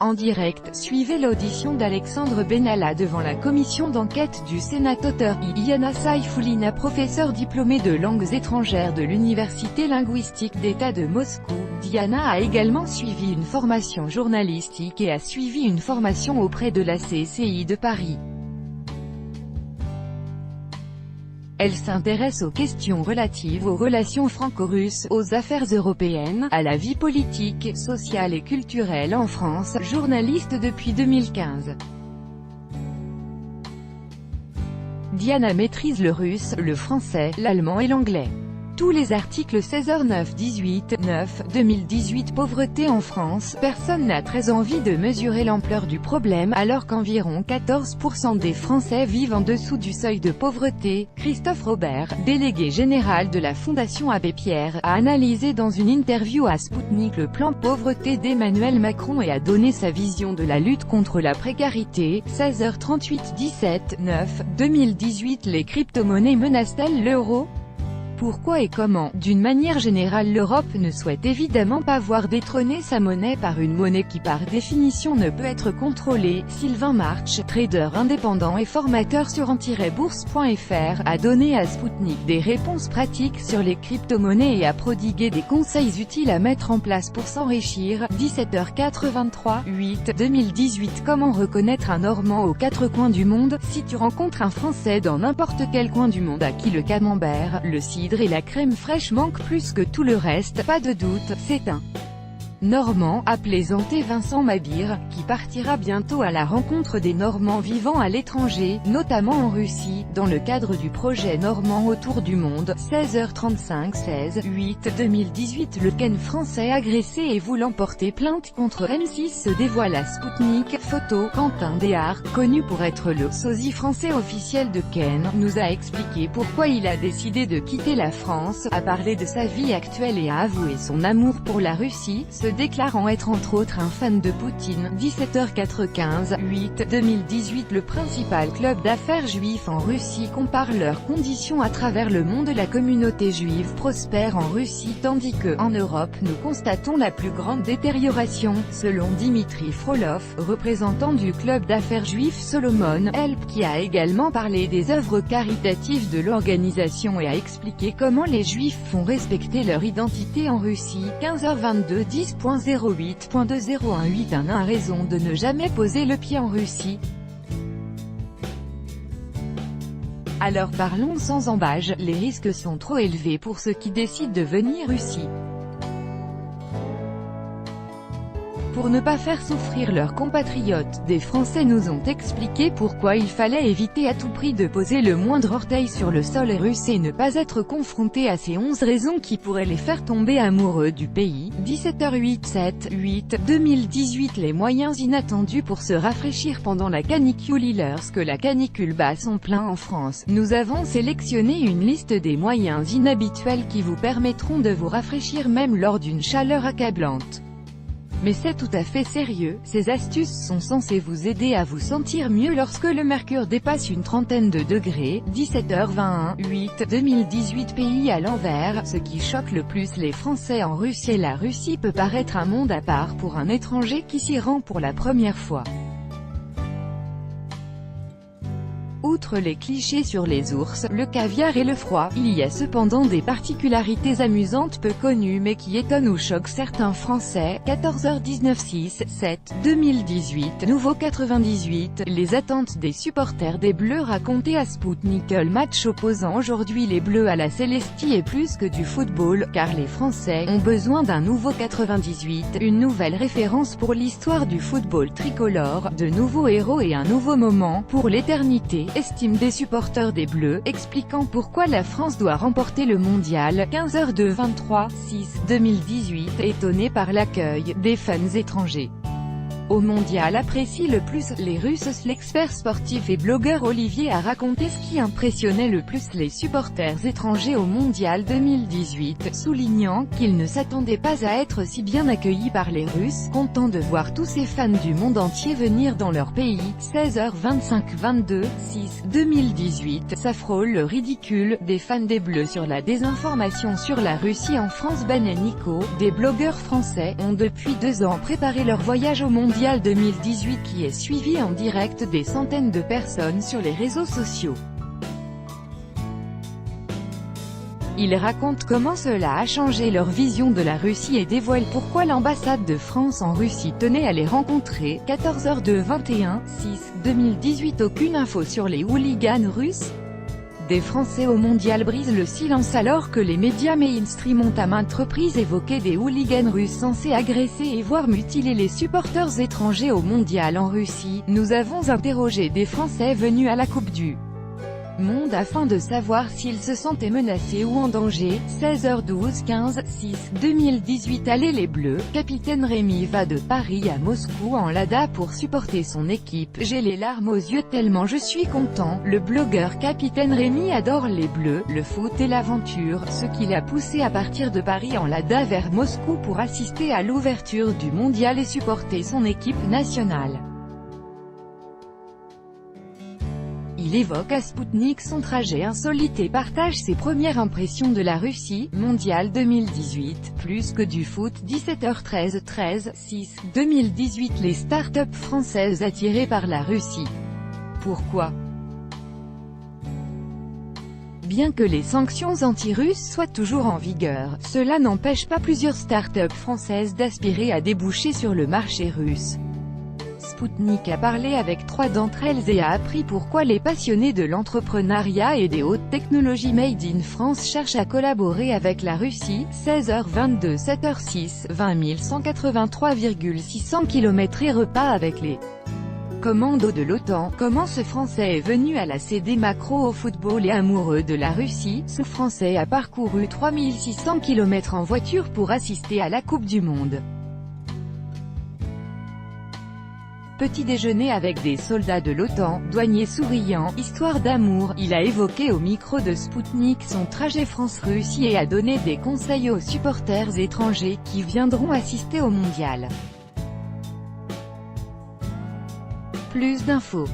En direct, suivez l'audition d'Alexandre Benalla devant la commission d'enquête du sénateur Yana Sayfoulina, professeur diplômé de langues étrangères de l'Université linguistique d'État de Moscou. Diana a également suivi une formation journalistique et a suivi une formation auprès de la CCI de Paris. Elle s'intéresse aux questions relatives aux relations franco-russes, aux affaires européennes, à la vie politique, sociale et culturelle en France, journaliste depuis 2015. Diana maîtrise le russe, le français, l'allemand et l'anglais. Tous les articles 16h9-18-9, 2018. Pauvreté en France. Personne n'a très envie de mesurer l'ampleur du problème, alors qu'environ 14% des Français vivent en dessous du seuil de pauvreté. Christophe Robert, délégué général de la Fondation Abbé Pierre, a analysé dans une interview à Sputnik le plan pauvreté d'Emmanuel Macron et a donné sa vision de la lutte contre la précarité. 16h38-17-9, 2018. Les crypto-monnaies menacent-elles l'euro ? Pourquoi et comment? D'une manière générale, l'Europe ne souhaite évidemment pas voir détrôner sa monnaie par une monnaie qui par définition ne peut être contrôlée. Sylvain March, trader indépendant et formateur sur anti-bourse.fr, a donné à Sputnik des réponses pratiques sur les crypto-monnaies et a prodigué des conseils utiles à mettre en place pour s'enrichir. 17h83-8, 2018. Comment reconnaître un Normand aux quatre coins du monde? Si tu rencontres un Français dans n'importe quel coin du monde à qui le camembert, le cidre et la crème fraîche manquent plus que tout le reste, pas de doute, c'est un Normand, a plaisanté Vincent Mabir, qui partira bientôt à la rencontre des Normands vivant à l'étranger, notamment en Russie, dans le cadre du projet Normand autour du monde. 16h35-16-8, 2018. Le Ken français agressé et voulant porter plainte contre M6 se dévoile à Sputnik. Photo, Quentin Déard, connu pour être le sosie français officiel de Ken, nous a expliqué pourquoi il a décidé de quitter la France, a parlé de sa vie actuelle et a avoué son amour pour la Russie, déclarant être entre autres un fan de Poutine. 17h15-8, 2018. Le principal club d'affaires juif en Russie compare leurs conditions à travers le monde. La communauté juive prospère en Russie tandis que, en Europe, nous constatons la plus grande détérioration, selon Dimitri Frolov, représentant du club d'affaires juif Solomon Help, qui a également parlé des œuvres caritatives de l'organisation et a expliqué comment les juifs font respecter leur identité en Russie. 15h22, 10.08.2018. A raison de ne jamais poser le pied en Russie. Alors parlons sans embâge, les risques sont trop élevés pour ceux qui décident de venir en Russie. Pour ne pas faire souffrir leurs compatriotes, des Français nous ont expliqué pourquoi il fallait éviter à tout prix de poser le moindre orteil sur le sol russe et ne pas être confronté à ces 11 raisons qui pourraient les faire tomber amoureux du pays. 17h08-7-8, 2018. Les moyens inattendus pour se rafraîchir pendant la canicule. Lorsque la canicule bat son plein en France, nous avons sélectionné une liste des moyens inhabituels qui vous permettront de vous rafraîchir même lors d'une chaleur accablante. Mais c'est tout à fait sérieux, ces astuces sont censées vous aider à vous sentir mieux lorsque le mercure dépasse une trentaine de degrés. 17h21-8, 2018. Pays à l'envers, ce qui choque le plus les Français en Russie. La Russie peut paraître un monde à part pour un étranger qui s'y rend pour la première fois. Outre les clichés sur les ours, le caviar et le froid, il y a cependant des particularités amusantes peu connues mais qui étonnent ou choquent certains Français. 14h19-6-7, 2018. Nouveau 98, les attentes des supporters des Bleus racontées à Sputnik. Le match opposant aujourd'hui les Bleus à la Célestie est plus que du football, car les Français ont besoin d'un nouveau 98, une nouvelle référence pour l'histoire du football tricolore, de nouveaux héros et un nouveau moment pour l'éternité, estime des supporters des Bleus, expliquant pourquoi la France doit remporter le mondial. 15h23-6, 2018, étonné par l'accueil des fans étrangers au mondial apprécie le plus les Russes. L'expert sportif et blogueur Olivier a raconté ce qui impressionnait le plus les supporters étrangers au mondial 2018, soulignant qu'ils ne s'attendaient pas à être si bien accueillis par les Russes, content de voir tous ces fans du monde entier venir dans leur pays. 16h25-22, 6, 2018, ça frôle le ridicule, des fans des Bleus sur la désinformation sur la Russie en France. Ben et Nico, des blogueurs français, ont depuis 2 ans préparé leur voyage au mondial mondial 2018 qui est suivi en direct des centaines de personnes sur les réseaux sociaux. Il raconte comment cela a changé leur vision de la Russie et dévoile pourquoi l'ambassade de France en Russie tenait à les rencontrer. 14h de 21/6/2018. Aucune info sur les hooligans russes. Des Français au mondial brisent le silence alors que les médias mainstream ont à maintes reprises évoqué des hooligans russes censés agresser et voire mutiler les supporters étrangers au mondial en Russie. Nous avons interrogé des Français venus à la Coupe du Monde afin de savoir s'ils se sentaient menacés ou en danger. 16h12 15/6/2018. Allez les Bleus. Capitaine Rémi va de Paris à Moscou en Lada pour supporter son équipe. J'ai les larmes aux yeux tellement je suis content. Le blogueur Capitaine Rémi adore les Bleus, le foot et l'aventure, ce qui l'a poussé à partir de Paris en Lada vers Moscou pour assister à l'ouverture du mondial et supporter son équipe nationale. Il évoque à Spoutnik son trajet insolite et partage ses premières impressions de la Russie. Mondial 2018, plus que du foot. 17h13 13/6/2018. Les start-up françaises attirées par la Russie. Pourquoi ? Bien que les sanctions anti-russes soient toujours en vigueur, cela n'empêche pas plusieurs start-up françaises d'aspirer à déboucher sur le marché russe. Spoutnik a parlé avec 3 d'entre elles et a appris pourquoi les passionnés de l'entrepreneuriat et des hautes technologies made in France cherchent à collaborer avec la Russie. 16h22 7h06 20 183,600 km et repas avec les commandos de l'OTAN. Comment ce Français est venu à la CD Macro au football et amoureux de la Russie? Ce Français a parcouru 3600 km en voiture pour assister à la Coupe du Monde. Petit déjeuner avec des soldats de l'OTAN, douanier souriant, histoire d'amour. Il a évoqué au micro de Spoutnik son trajet France-Russie et a donné des conseils aux supporters étrangers qui viendront assister au mondial. Plus d'infos.